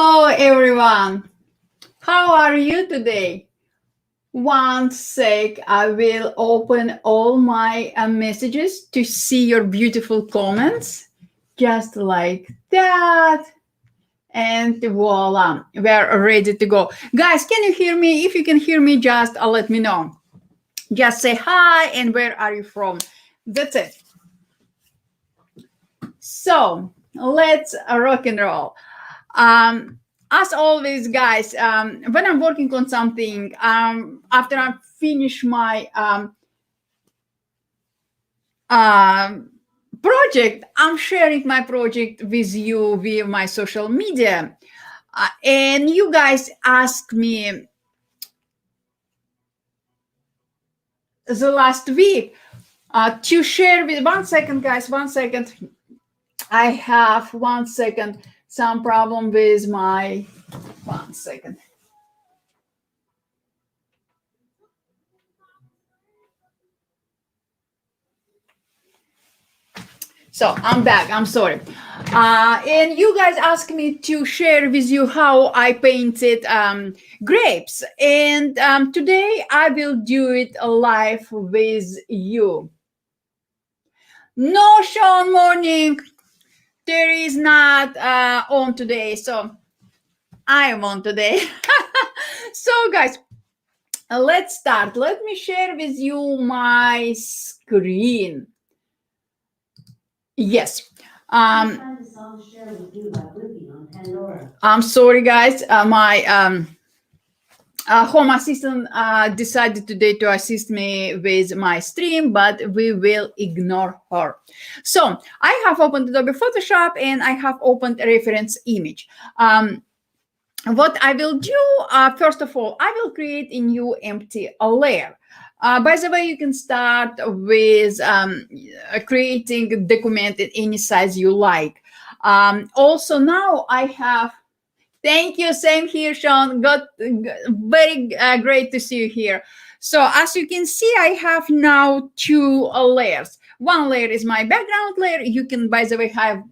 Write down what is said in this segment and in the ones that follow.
Hello, everyone. How are you today? One sec, I will open all my messages to see your beautiful comments. Just like that. And voila, we're ready to go. Guys, can you hear me? If you can hear me, just let me know. Just say hi and where are you from? That's it. So let's rock and roll. As always, guys, when I'm working on something, after I finish my project, I'm sharing my project with you via my social media. And you guys ask me the last week to share with, one second, guys, 1 second. I have 1 second, some problem with my, 1 second. So I'm back. I'm sorry. And you guys asked me to share with you how I painted grapes. And today I will do it live with you. No, Sean, morning. There is not on today. So I am on today. So guys, let's start. Let me share with you my screen. Yes. I'm sorry, guys. My home assistant decided today to assist me with my stream, but we will ignore her. So I have opened Adobe Photoshop and I have opened a reference image. What I will do, first of all, I will create a new empty layer. By the way, you can start with creating a document in any size you like. Also, now I have, thank you, same here, Sean. Very great to see you here. So as you can see, I have now two layers. One layer is my background layer. You can, by the way, have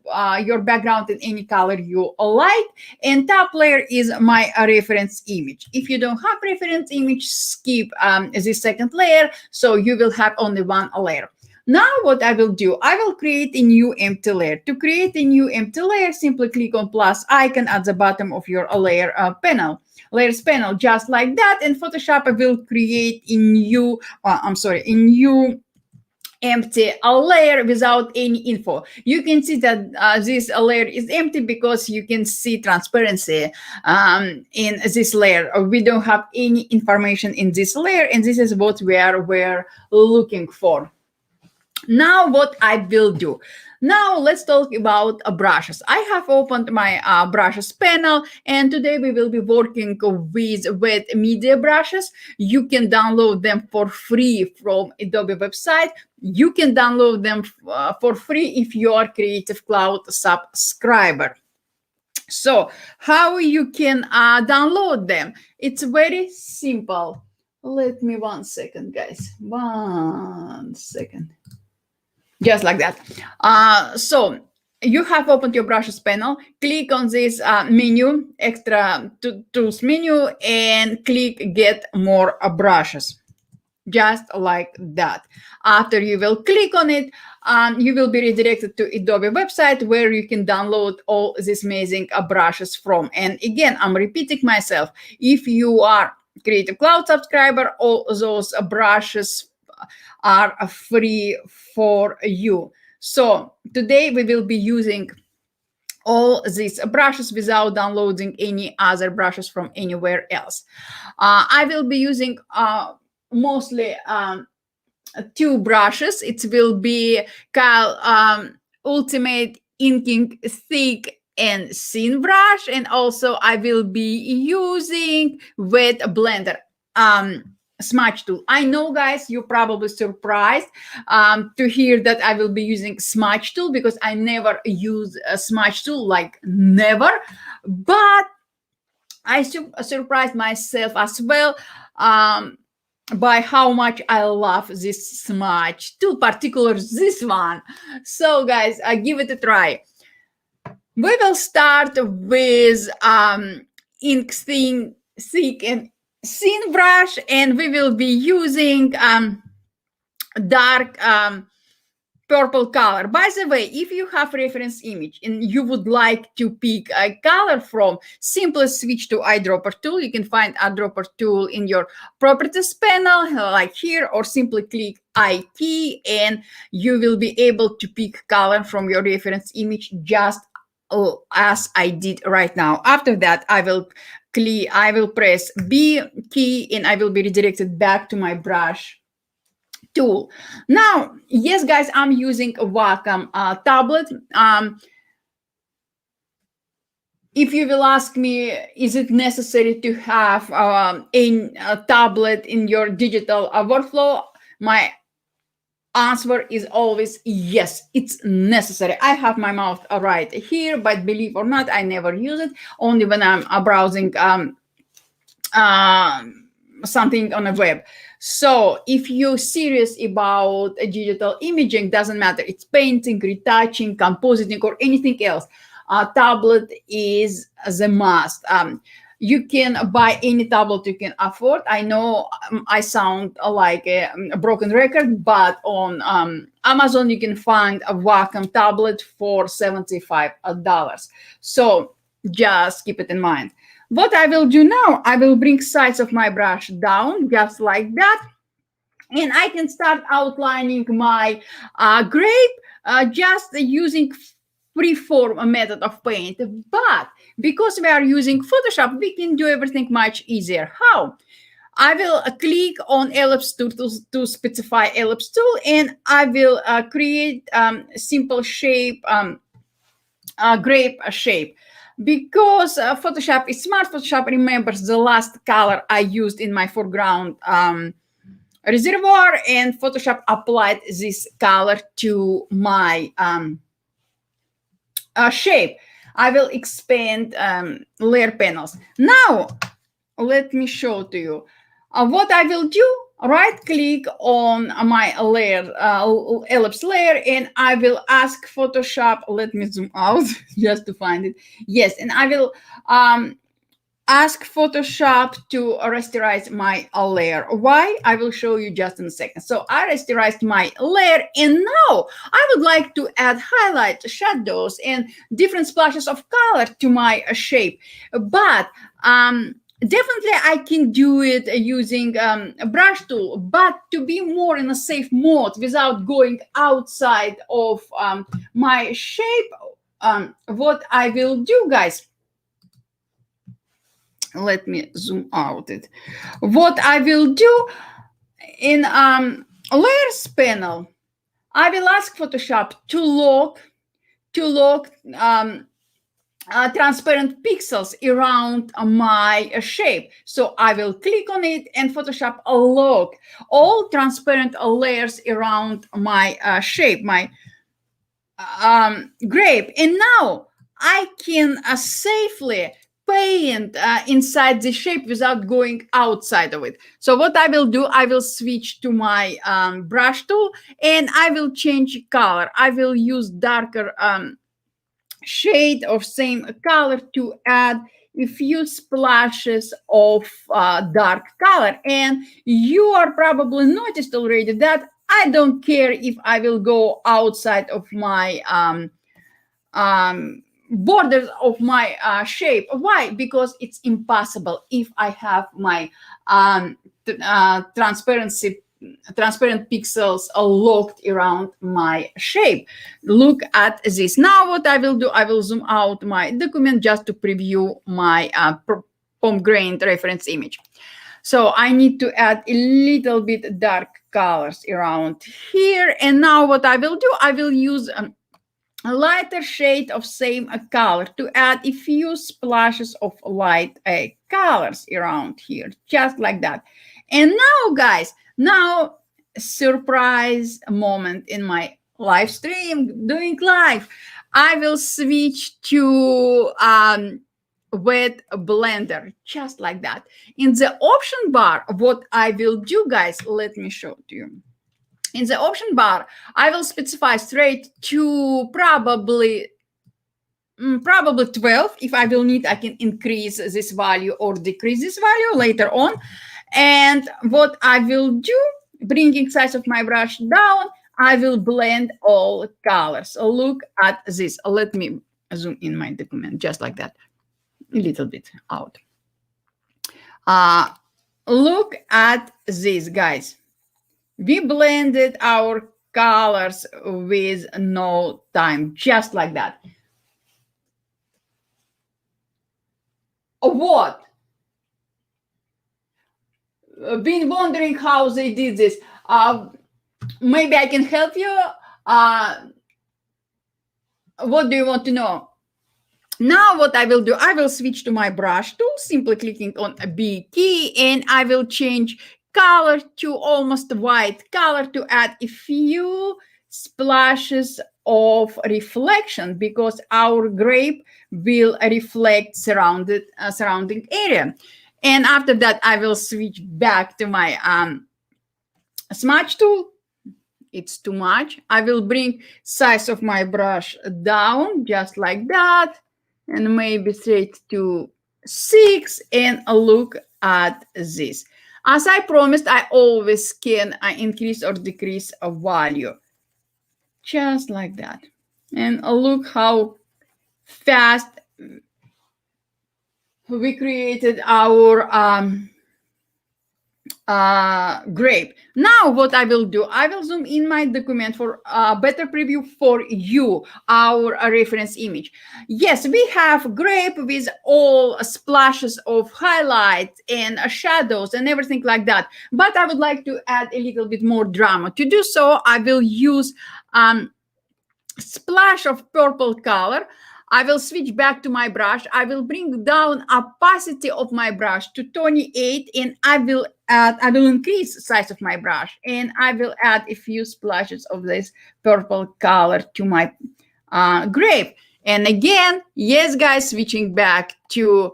your background in any color you like. And top layer is my reference image. If you don't have reference image, skip the second layer. So you will have only one layer. Now what I will do, I will create a new empty layer. To create a new empty layer, simply click on plus icon at the bottom of your layer panel. Layers panel, just like that. In Photoshop, I will create a new, a new empty layer without any info. You can see that this layer is empty because you can see transparency in this layer. We don't have any information in this layer, and this is what we're looking for. Now what I will do. Now let's talk about brushes. I have opened my brushes panel, and today we will be working with wet media brushes. You can download them for free from Adobe website. You can download them for free if you are Creative Cloud subscriber. So how you can download them? It's very simple. Let me 1 second, guys. 1 second. Just like that. So you have opened your brushes panel. Click on this menu, extra tools menu, and click get more brushes. Just like that. After you will click on it, you will be redirected to Adobe website where you can download all these amazing brushes from. And again, I'm repeating myself. If you are Creative Cloud subscriber, all those brushes are free for you. So today we will be using all these brushes without downloading any other brushes from anywhere else. I will be using mostly two brushes. It will be called Ultimate Inking Thick and Thin brush, and also I will be using Wet Blender smudge tool. I know, guys, you're probably surprised to hear that I will be using smudge tool because I never use a smudge tool, like never. But I surprised myself as well by how much I love this smudge tool, particularly this one. So, guys, give it a try. We will start with ink thick and thin brush, and we will be using dark purple color. By the way, if you have reference image and you would like to pick a color from, simply switch to eyedropper tool. You can find eyedropper tool in your properties panel, like here, or simply click I key and you will be able to pick color from your reference image, just as I did right now. After that, I will press B key and I will be redirected back to my brush tool. Now, yes, guys, I'm using a Wacom tablet. If you will ask me, is it necessary to have a tablet in your digital workflow? My answer is always yes, it's necessary. I have my mouse right here, but believe or not, I never use it, only when I'm browsing something on the web. So if you're serious about digital imaging, doesn't matter, it's painting, retouching, compositing, or anything else, a tablet is the must. You can buy any tablet you can afford. I know I sound like a broken record, but on Amazon you can find a Wacom tablet for $75. So just keep it in mind. What I will do now, I will bring sides of my brush down just like that. And I can start outlining my grape just using freeform method of paint. But because we are using Photoshop, we can do everything much easier. How? I will click on ellipse tool to specify ellipse tool, and I will create simple shape, grape shape. Because Photoshop is smart, Photoshop remembers the last color I used in my foreground reservoir, and Photoshop applied this color to my shape. I will expand layer panels. Now, let me show to you. What I will do, right click on my layer, ellipse layer, and I will ask Photoshop, let me zoom out just to find it. Yes, and I will ask Photoshop to rasterize my layer. Why? I will show you just in a second. So I rasterized my layer, and now I would like to add highlights, shadows, and different splashes of color to my shape. But definitely I can do it using a brush tool, but to be more in a safe mode without going outside of my shape, what I will do, guys, let me zoom out it. What I will do in layers panel, I will ask Photoshop to lock transparent pixels around my shape. So I will click on it, and Photoshop lock all transparent layers around my shape, my grape. And now I can safely paint inside the shape without going outside of it. So what I will do, I will switch to my brush tool, and I will change color. I will use darker shade of same color to add a few splashes of dark color. And you are probably noticed already that I don't care if I will go outside of my borders of my shape. Why? Because it's impossible if I have my transparent pixels are locked around my shape. Look at this. Now what I will do, I will zoom out my document just to preview my pomegranate reference image. So I need to add a little bit dark colors around here. And now what I will do, I will use a lighter shade of same color to add a few splashes of light colors around here, just like that. And now, guys, now surprise moment in my live stream, doing live. I will switch to wet blender, just like that. In the option bar, what I will do, guys, let me show to you. In the option bar, I will specify straight to probably probably 12. If I will need, I can increase this value or decrease this value later on. And what I will do, bringing size of my brush down, I will blend all colors. Look at this. Let me zoom in my document just like that, a little bit out. Look at this, guys. We blended our colors with no time, just like that. What? Been wondering how they did this. Maybe I can help you. What do you want to know? Now what I will do, I will switch to my brush tool, simply clicking on a B key, and I will change color to almost white color to add a few splashes of reflection, because our grape will reflect surrounding area. And after that, I will switch back to my smudge tool. It's too much. I will bring size of my brush down just like that, and maybe straight to 6, and look at this. As I promised, I always can increase or decrease a value. Just like that. And look how fast we created our grape. Now what I will do, I will zoom in my document for a better preview for you, our reference image. Yes, we have grape with all splashes of highlights and shadows and everything like that, but I would like to add a little bit more drama. To do so, I will use splash of purple color. I will switch back to my brush. I will bring down opacity of my brush to 28, and I will increase the size of my brush, and I will add a few splashes of this purple color to my grape. And again, yes, guys, switching back to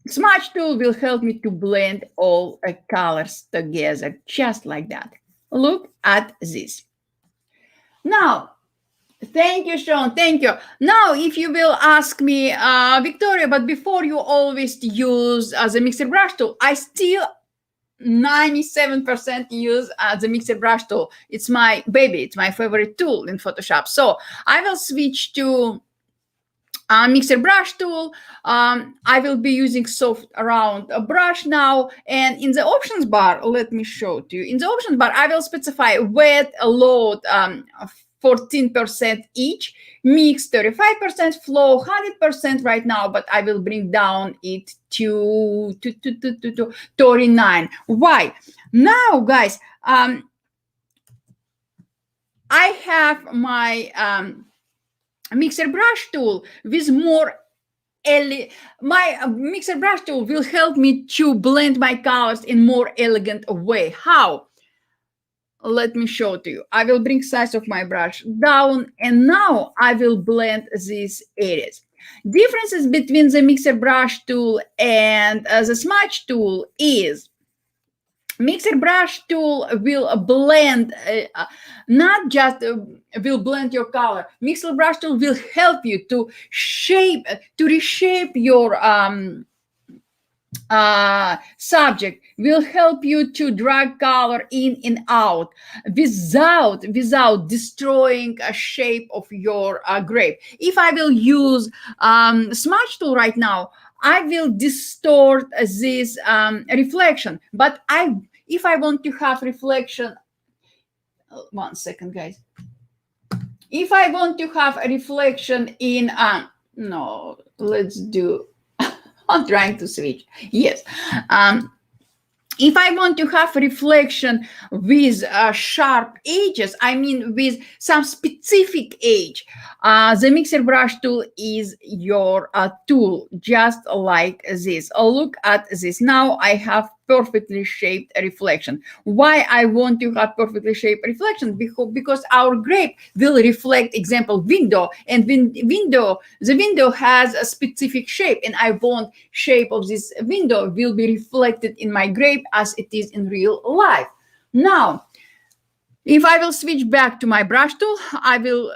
smudge tool will help me to blend all colors together, just like that. Look at this. Now, thank you, Sean. Thank you. Now, if you will ask me, Victoria, but before you always use the mixer brush tool, I still 97% use the mixer brush tool. It's my baby. It's my favorite tool in Photoshop. So I will switch to mixer brush tool. I will be using soft round brush now, and in the options bar, let me show to you. In the options bar, I will specify wet, load 14% each, mix 35%, flow 100% right now, but I will bring down it to 39. Why? Now, guys, I have my mixer brush tool with more my mixer brush tool will help me to blend my colors in more elegant way. How? Let me show to you. I will bring size of my brush down, and now I will blend these areas. Differences between the mixer brush tool and the smudge tool is mixer brush tool will blend, not just will blend your color. Mixer brush tool will help you to reshape your subject, will help you to drag color in and out without destroying a shape of your grape. If I will use smudge tool right now, I will distort this reflection, but if I want to have reflection, 1 second, guys. If I want to have a reflection in, no, let's do, I'm trying to switch. Yes. If I want to have reflection with sharp edges, I mean with some specific edge, the mixer brush tool is your tool, just like this. Look at this. Now I have perfectly shaped reflection. Why I want to have perfectly shaped reflection? Because our grape will reflect, example, window, and the window has a specific shape, and I want shape of this window will be reflected in my grape as it is in real life. Now, If I will switch back to my brush tool, I will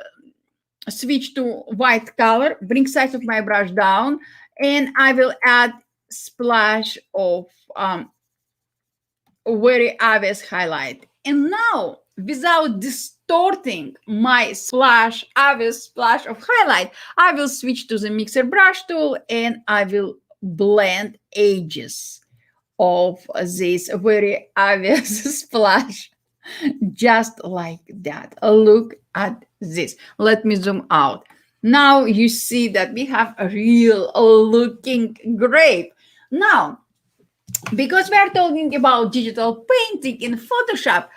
switch to white color, bring size of my brush down, and I will add splash of very obvious highlight. And now, without distorting my obvious splash of highlight, I will switch to the mixer brush tool and I will blend edges of this very obvious splash, just like that. Look at this. Let me zoom out. Now you see that we have a real looking grape. Now, because we are talking about digital painting in Photoshop,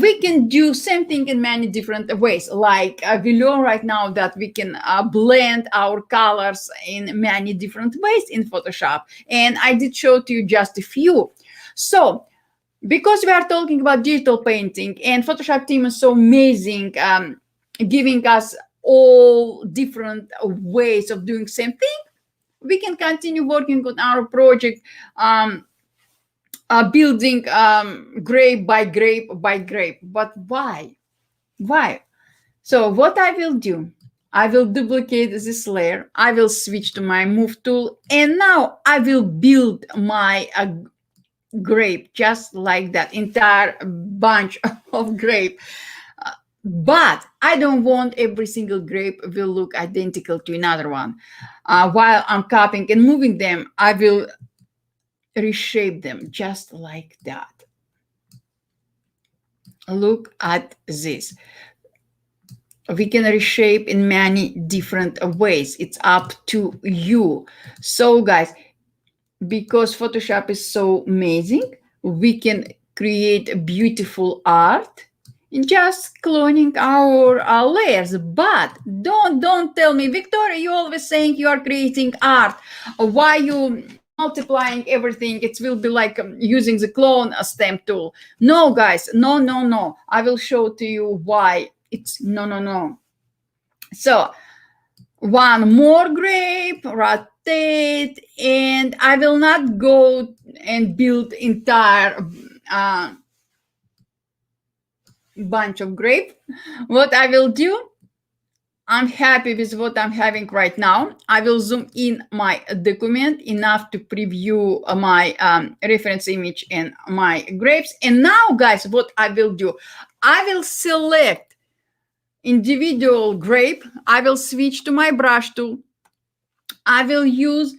we can do same thing in many different ways. Like we learn right now that we can blend our colors in many different ways in Photoshop. And I did show to you just a few. So because we are talking about digital painting and Photoshop team is so amazing, giving us all different ways of doing same thing, we can continue working on our project, building grape by grape by grape. But why? Why? So what I will do, I will duplicate this layer. I will switch to my move tool. And now I will build my grape just like that, entire bunch of grape. But I don't want every single grape will look identical to another one. While I'm copying and moving them, I will reshape them just like that. Look at this. We can reshape in many different ways. It's up to you. So guys, because Photoshop is so amazing, we can create beautiful art in just cloning our layers. But don't tell me, Victoria, you always saying you are creating art. Why you multiplying everything? It will be like using the clone stamp tool. No, guys, no. I will show to you why it's no. So one more grape, rotate, and I will not go and build entire bunch of grape. What I will do, I'm happy with what I'm having right now. I will zoom in my document enough to preview my reference image and my grapes. And now, guys, what I will do, I will select individual grape. I will switch to my brush tool. I will use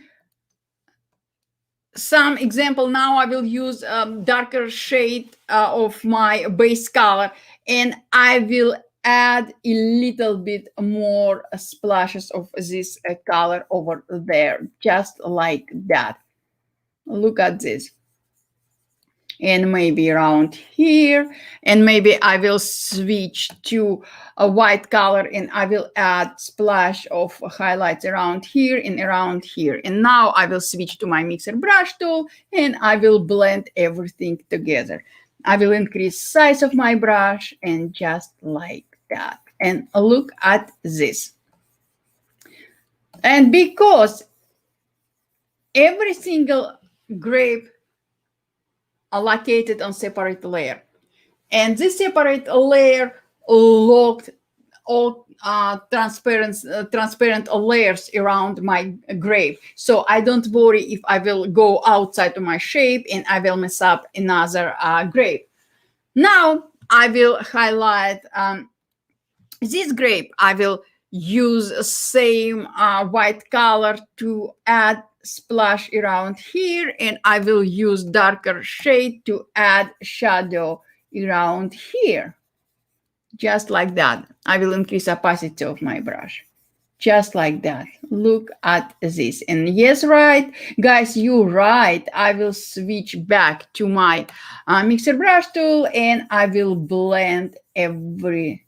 some example. Now I will use darker shade of my base color, and I will add a little bit more splashes of this color over there, just like that. Look at this. And maybe around here, and maybe I will switch to a white color and I will add splash of highlights around here and around here. And now I will switch to my mixer brush tool and I will blend everything together. I will increase size of my brush and just like that. And look at this. And because every single grape are located on separate layer, and this separate layer locked all transparent layers around my grape, so I don't worry if I will go outside of my shape and I will mess up another grape. Now I will highlight this grape. I will use the same white color to add splash around here, and I will use darker shade to add shadow around here, just like that. I will increase opacity of my brush, just like that. Look at this. And yes, right, guys, you're right. I will switch back to my mixer brush tool and I will blend everything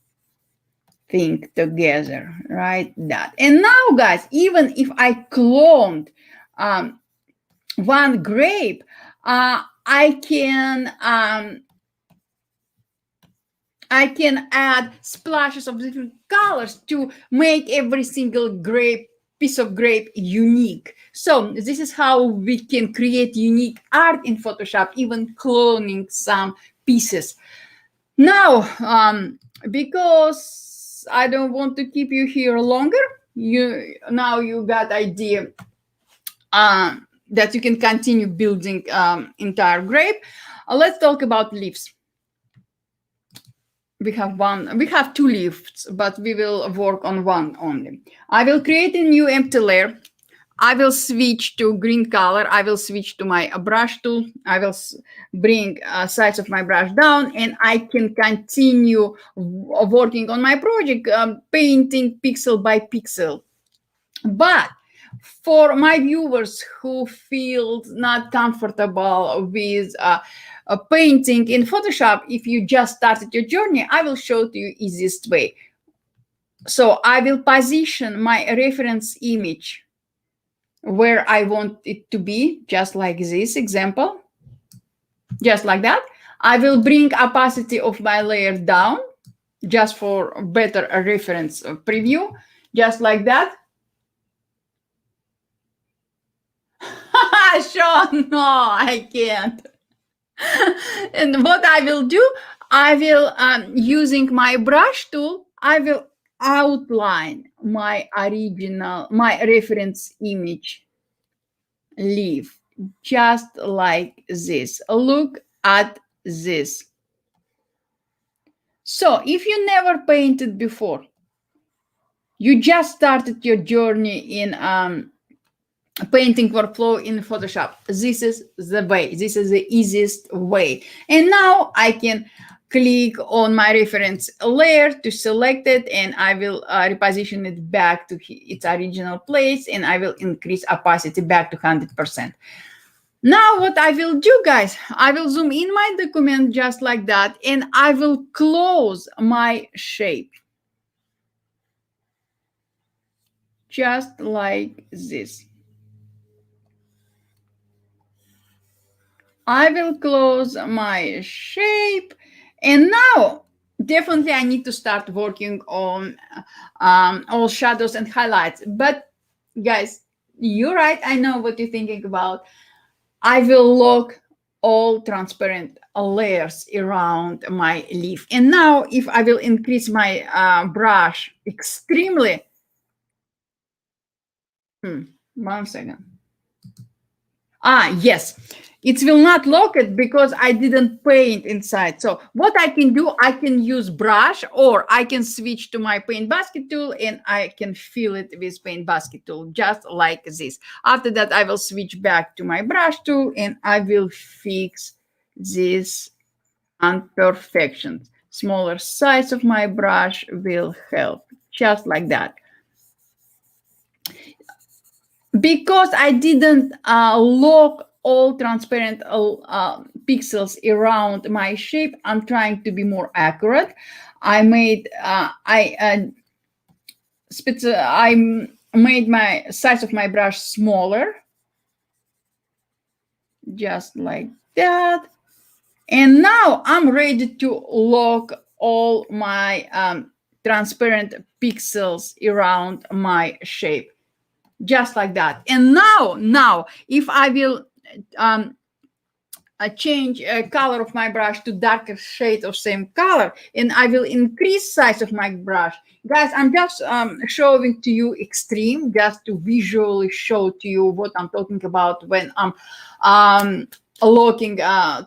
together, right? That. And now, guys, even if I cloned one grape, I can add splashes of different colors to make every single piece of grape unique. So this is how we can create unique art in Photoshop, even cloning some pieces. Now, because I don't want to keep you here longer, you got idea that you can continue building entire grape. Let's talk about leaves. We have two leaves, but we will work on one only. I will create a new empty layer. I will switch to green color. I will switch to my brush tool. I will bring size of my brush down, and I can continue working on my project, painting pixel by pixel. But for my viewers who feel not comfortable with painting in Photoshop, if you just started your journey, I will show you easiest way. So I will position my reference image where I want it to be, just like this example, just like that. I will bring opacity of my layer down, just for better reference preview, just like that. Sean, no, I can't. And what I will do, I will, using my brush tool, I will outline my reference image leaf, just like this. Look at this. So if you never painted before, you just started your journey in painting workflow in Photoshop, this is the way. This is the easiest way. And now I can click on my reference layer to select it, and I will reposition it back to its original place, and I will increase opacity back to 100%. Now what I will do, guys, I will zoom in my document just like that, and I will close my shape just like this. I will close my shape, and now definitely I need to start working on all shadows and highlights. But guys, you're right. I know what you're thinking about. I will lock all transparent layers around my leaf. And now if I will increase my brush extremely, 1 second. Yes, it will not lock it because I didn't paint inside. So what I can do, I can use brush, or I can switch to my paint basket tool, and I can fill it with paint basket tool, just like this. After that, I will switch back to my brush tool, and I will fix this imperfections. Smaller size of my brush will help, just like that. Because I didn't lock all transparent pixels around my shape, I'm trying to be more accurate. I made I made my size of my brush smaller, just like that. And now I'm ready to lock all my transparent pixels around my shape, just like that. And now if I will change color of my brush to darker shade of same color, and I will increase size of my brush. Guys, I'm just showing to you extreme, just to visually show to you what I'm talking about when I'm locking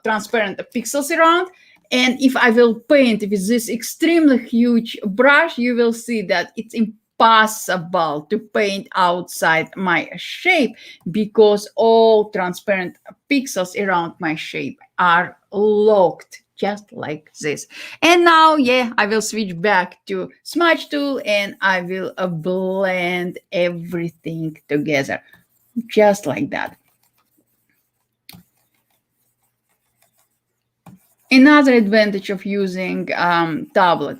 transparent pixels around. And if I will paint with this extremely huge brush, you will see that it's impossible to paint outside my shape, because all transparent pixels around my shape are locked, just like this. And now, I will switch back to smudge tool, and I will blend everything together, just like that. Another advantage of using tablet.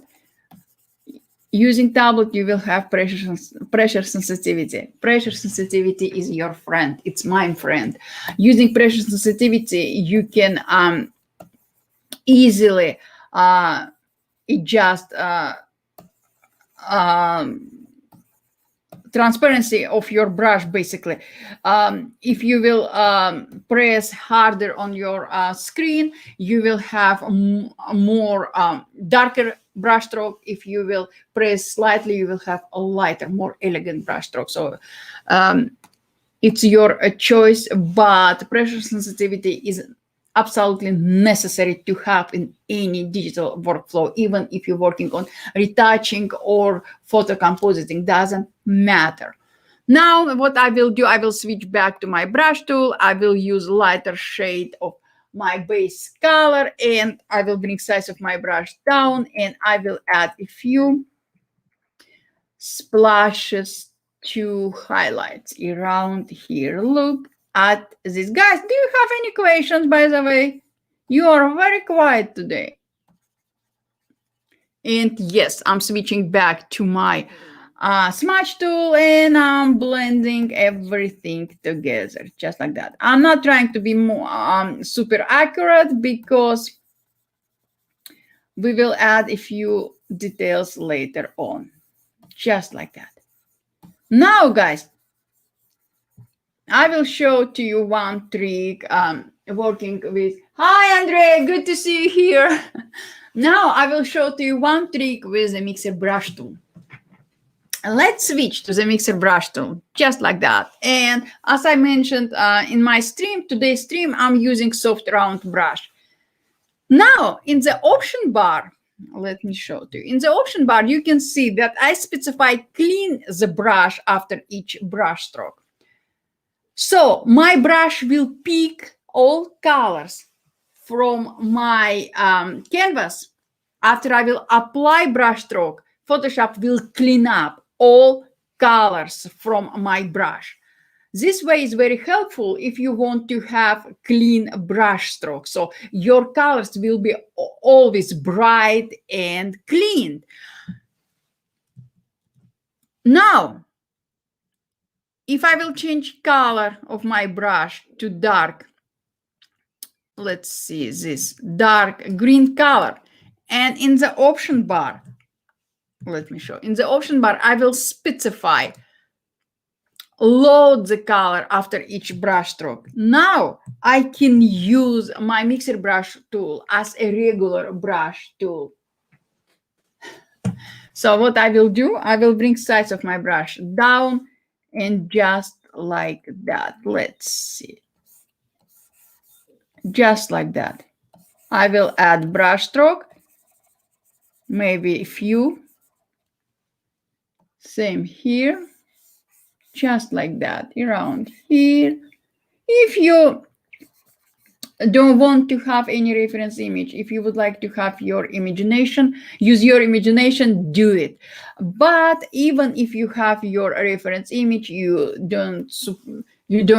Using tablet, you will have pressure sensitivity. Pressure sensitivity is your friend. It's my friend. Using pressure sensitivity, you can easily adjust transparency of your brush, basically. If you will press harder on your screen, you will have more darker brush stroke. If you will press slightly, you will have a lighter, more elegant brush stroke. So it's your choice, but pressure sensitivity is absolutely necessary to have in any digital workflow, even if you're working on retouching or photo compositing, doesn't matter. Now, what I will do, I will switch back to my brush tool. I will use lighter shade of my base color, and I will bring size of my brush down, and I will add a few splashes to highlights around here. Look at this. Guys, do you have any questions, by the way? You are very quiet today. And yes, I'm switching back to my smudge tool, and I'm blending everything together, just like that. I'm not trying to be more super accurate, because we will add a few details later on, just like that. Now, guys, I will show to you one trick working with... Hi, Andre, good to see you here. Now, I will show to you one trick with the mixer brush tool. Let's switch to the mixer brush tool, just like that. And as I mentioned in my stream, today's stream, I'm using soft round brush. Now, in the option bar, let me show to you. In the option bar, you can see that I specify clean the brush after each brush stroke. So my brush will pick all colors from my canvas. After I will apply brush stroke, Photoshop will clean up all colors from my brush. This way is very helpful if you want to have clean brush stroke. So your colors will be always bright and clean. Now, if I will change color of my brush to dark, let's see, this dark green color. And in the option bar, let me show. In the option bar, I will specify load the color after each brush stroke. Now I can use my mixer brush tool as a regular brush tool. So what I will do, I will bring size of my brush down, and just like that. Let's see. Just like that. I will add brush stroke, maybe a few. Same here. Just like that, around here. If you don't want to have any reference image, if you would like to have your imagination, use your imagination, do it. But even if you have your reference image, you don't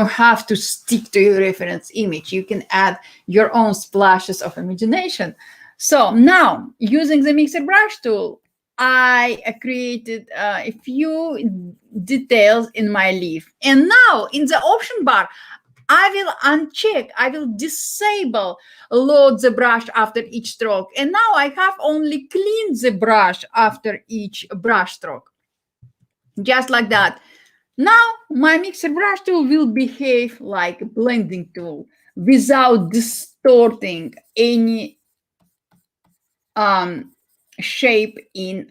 have to stick to your reference image. You can add your own splashes of imagination. So now, using the mixer brush tool, I created a few details in my leaf. And now in the option bar, I will uncheck, I will disable load the brush after each stroke. And now I have only cleaned the brush after each brush stroke. Just like that. Now my mixer brush tool will behave like a blending tool without distorting any shape in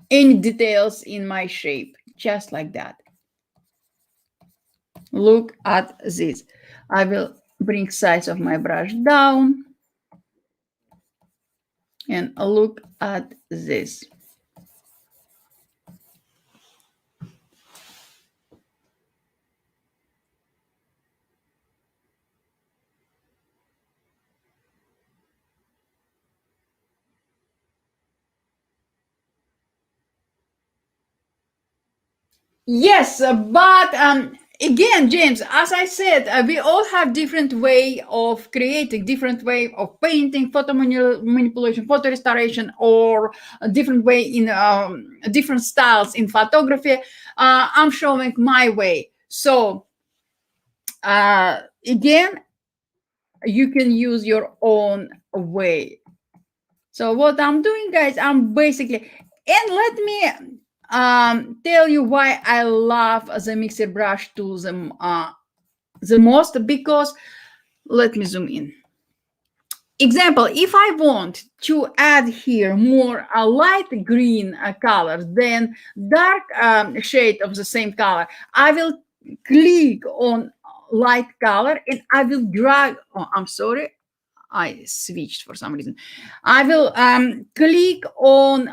any details in my shape, just like that. Look at this. I will bring size of my brush down, and look at this. Yes, but again, James, as I said, we all have different way of creating, different way of painting, photo manipulation, photo restoration, or a different way in different styles in photography. I'm showing my way. So again, you can use your own way. So what I'm doing, guys, I'm basically, and let me tell you why I love the mixer brush tool the most, because let me zoom in. Example, if I want to add here more light green color than dark shade of the same color, I will click on light color and I will drag, oh, I'm sorry, I switched for some reason. I will click on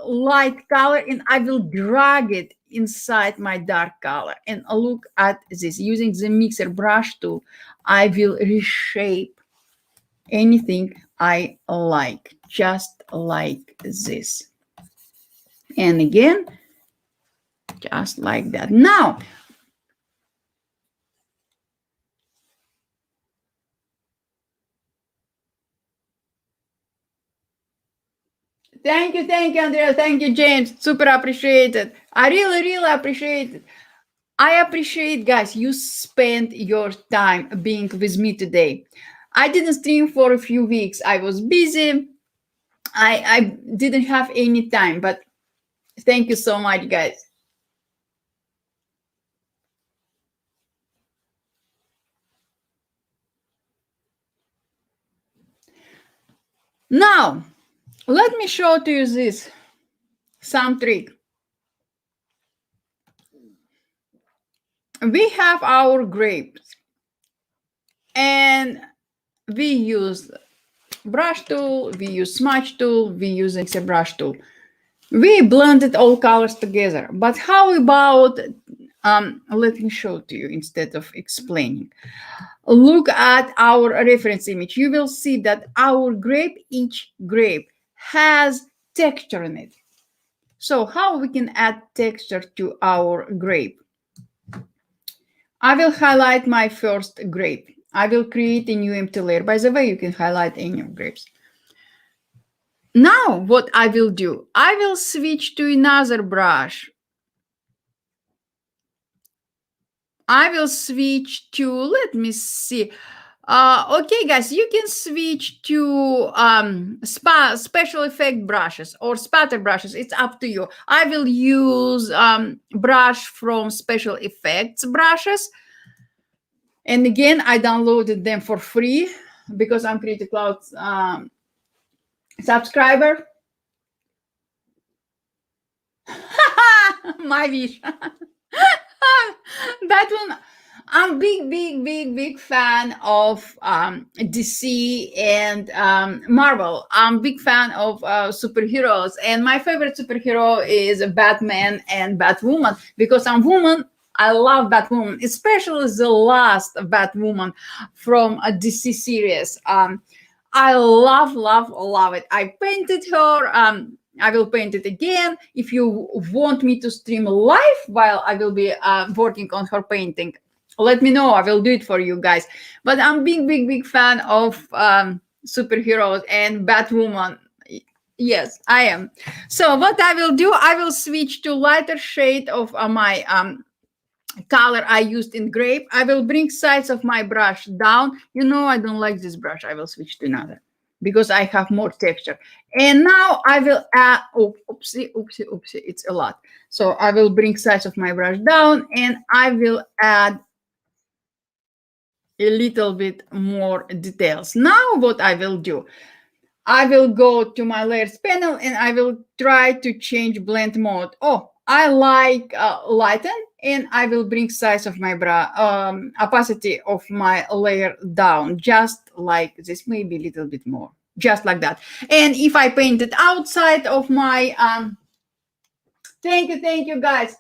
light color and I will drag it inside my dark color. And look at this. Using the mixer brush tool, I will reshape anything I like, just like this. And again, just like that. Now, thank you, Andrea. Thank you, James. Super appreciated. I really appreciate it. I appreciate, guys, you spent your time being with me today. I didn't stream for a few weeks. I was busy. I didn't have any time, but thank you so much, guys. Now, let me show to you this, some trick. We have our grapes and we use brush tool, we use smudge tool, we use a brush tool. We blended all colors together, but how about, let me show to you instead of explaining. Look at our reference image. You will see that our grape, each grape has texture in it. So how we can add texture to our grape? I will highlight my first grape. I will create a new empty layer. By the way, you can highlight any grapes. Now, what I will do, I will switch to another brush. I will switch to, let me see. Okay, guys, you can switch to special effect brushes or spatter brushes. It's up to you. I will use brush from special effects brushes. And again, I downloaded them for free because I'm Creative Cloud subscriber. My wish. That one, I'm big fan of DC and Marvel. I'm big fan of superheroes, and my favorite superhero is Batman and Batwoman. Because I'm woman, I love Batwoman, especially the last Batwoman from a DC series. I love it. I painted her. I will paint it again. If you want me to stream live while I will be working on her painting, let me know. I will do it for you guys. But I'm big fan of superheroes and Batwoman. Yes, I am. So what I will do, I will switch to lighter shade of my color I used in grape. I will bring sides of my brush down. You know, I don't like this brush. I will switch to another because I have more texture. And now I will add, oh, oopsie, it's a lot. So I will bring size of my brush down and I will add a little bit more details. Now what I will do, I will go to my layers panel and I will try to change blend mode. Oh, I like lighten, and I will bring size of my opacity of my layer down, just like this, maybe a little bit more, just like that. And if I paint it outside of my, thank you guys.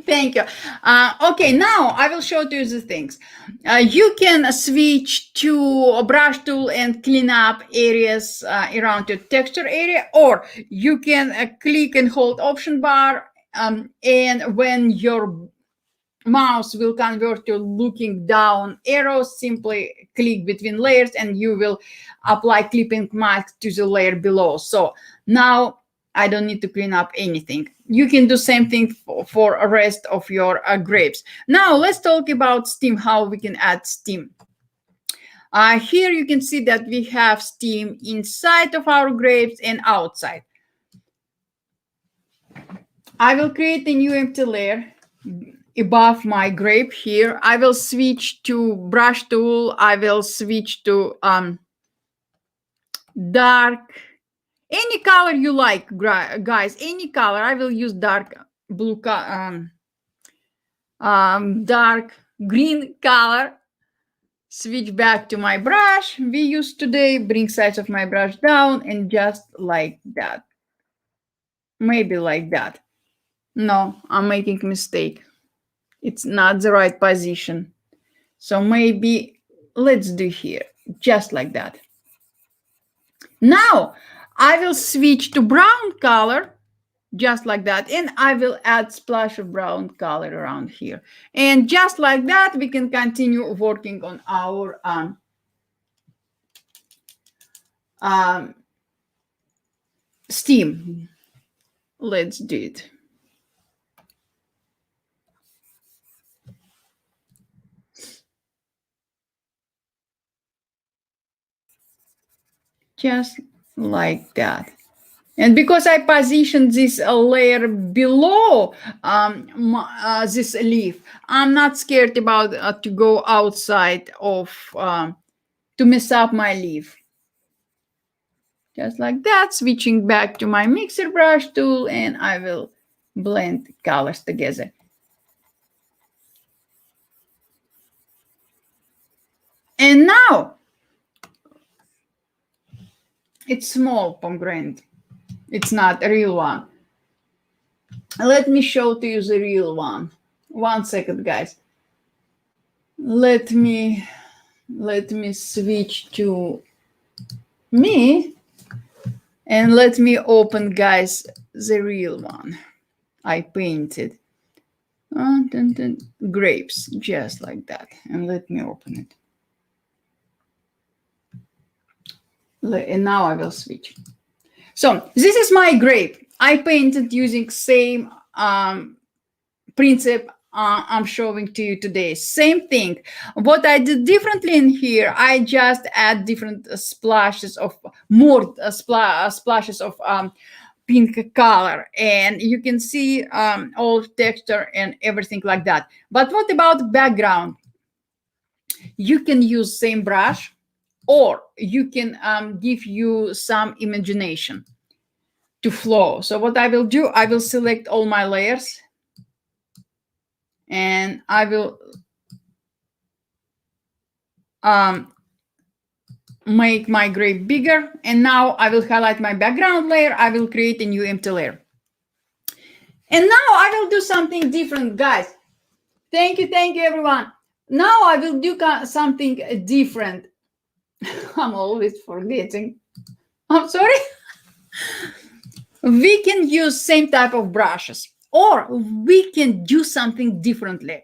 Thank you. Okay, now I will show you the things. You can switch to a brush tool and clean up areas around your texture area, or you can click and hold option bar, and when your mouse will convert to looking down arrows, simply click between layers and you will apply clipping mask to the layer below. So now I don't need to clean up anything. You can do same thing for the rest of your grapes. Now let's talk about steam, how we can add steam. Here you can see that we have steam inside of our grapes and outside. I will create a new empty layer above my grape here. I will switch to brush tool. I will switch to dark, any color you like, guys, any color. I will use dark blue, dark green color. Switch back to my brush we used today, bring size of my brush down, and just like that. Maybe like that. No, I'm making a mistake. It's not the right position. So maybe let's do here, just like that. Now I will switch to brown color, just like that, and I will add splash of brown color around here. And just like that, we can continue working on our steam. Let's do it. Just like that. And because I positioned this layer below this leaf, I'm not scared about to go outside of, to mess up my leaf. Just like that, switching back to my mixer brush tool, and I will blend colors together. And now, it's small pomegranate. It's not a real one. Let me show to you the real one. 1 second, guys. Let me switch to me, and let me open, guys, the real one I painted. Grapes, just like that. And let me open it. And now I will switch. So this is my grape. I painted using same principle I'm showing to you today. Same thing. What I did differently in here, I just add different splashes of more splashes of pink color, and you can see all texture and everything like that. But what about background? You can use same brush, or you can give you some imagination to flow. So what I will do, I will select all my layers, and I will make my grape bigger. And now I will highlight my background layer. I will create a new empty layer. And now I will do something different, guys. Thank you, everyone. Now I will do something different. I'm always forgetting. I'm sorry. We can use same type of brushes, or we can do something differently.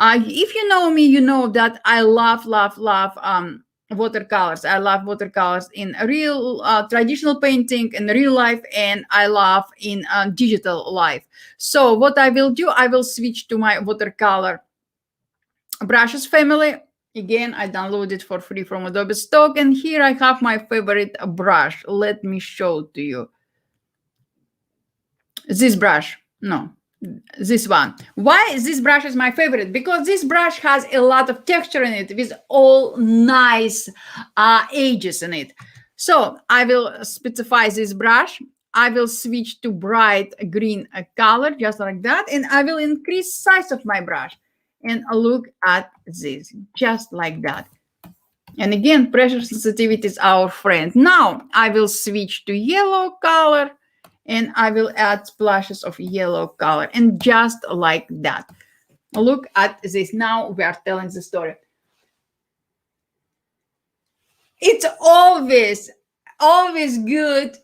If you know me, you know that I love watercolors. I love watercolors in real traditional painting, in real life, and I love in digital life. So what I will do, I will switch to my watercolor brushes family. Again, I downloaded for free from Adobe stock, and here I have my favorite brush. Let me show to you. This brush, no, this one. Why this brush is my favorite? Because this brush has a lot of texture in it with all nice edges in it. So I will specify this brush. I will switch to bright green color, just like that, and I will increase size of my brush. And look at this, just like that. And again, pressure sensitivity is our friend. Now I will switch to yellow color, and I will add splashes of yellow color, and just like that. Look at this. Now we are telling the story. It's always good,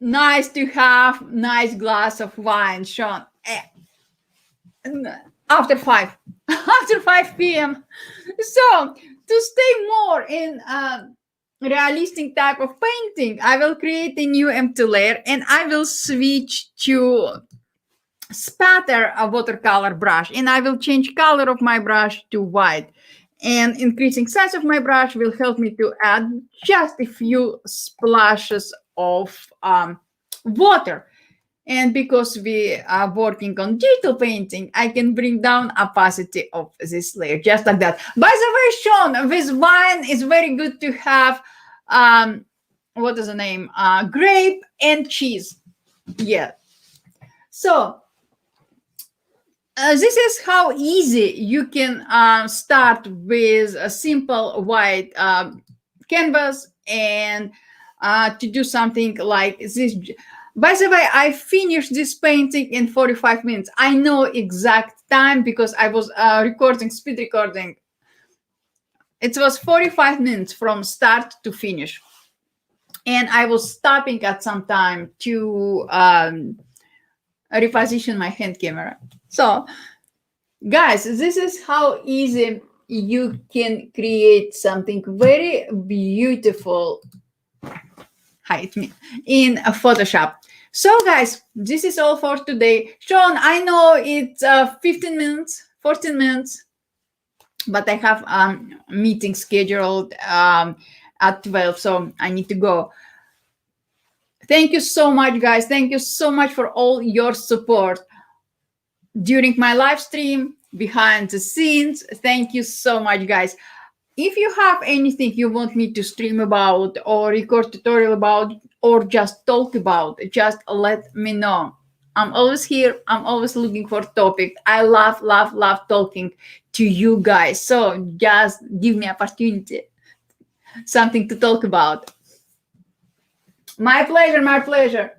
nice to have nice glass of wine, Sean. After 5 p.m. So to stay more in realistic type of painting, I will create a new empty layer, and I will switch to spatter a watercolor brush, and I will change color of my brush to white. And increasing size of my brush will help me to add just a few splashes of water. And because we are working on digital painting, I can bring down opacity of this layer, just like that. By the way, Sean, with wine, it's very good to have, what is the name? Grape and cheese. Yeah. So this is how easy you can start with a simple white canvas and to do something like this. By the way, I finished this painting in 45 minutes. I know exact time because I was speed recording. It was 45 minutes from start to finish. And I was stopping at some time to reposition my hand camera. So, guys, this is how easy you can create something very beautiful. Hide me in a Photoshop. So, guys, this is all for today. Sean, I know it's 15 minutes, 14 minutes, but I have a meeting scheduled at 12, so I need to go. Thank you so much, guys. Thank you so much for all your support during my live stream, behind the scenes. Thank you so much, guys. If you have anything you want me to stream about or record tutorial about or just talk about, just let me know. I'm always here. I'm always looking for topic. I love talking to you guys. So just give me opportunity, something to talk about. My pleasure, my pleasure.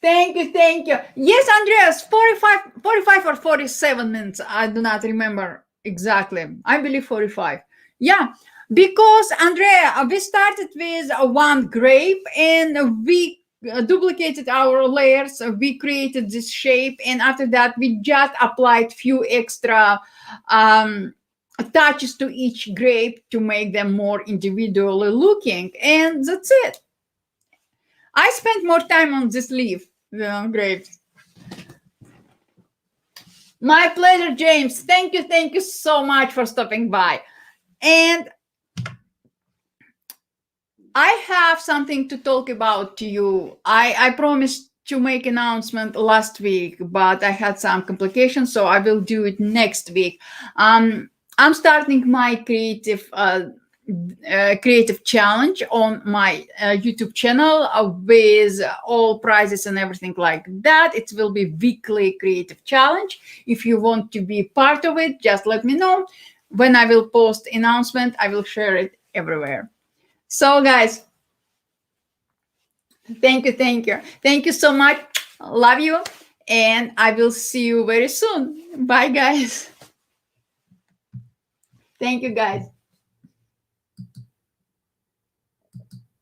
Thank you, thank you. Yes, Andreas, 45 or 47 minutes. I do not remember exactly. I believe 45. Yeah, because Andrea, we started with one grape and we duplicated our layers. We created this shape, and after that, we just applied few extra touches to each grape to make them more individually looking, and that's it. I spent more time on this leaf, grapes. My pleasure, James. Thank you so much for stopping by. And I have something to talk about to you. I promised to make announcement last week, but I had some complications, so I will do it next week. I'm starting my creative challenge on my YouTube channel with all prizes and everything like that. It will be weekly creative challenge. If you want to be part of it, just let me know. When I will post announcement, I will share it everywhere. So guys, thank you so much. Love you, and I will see you very soon. Bye guys. Thank you guys.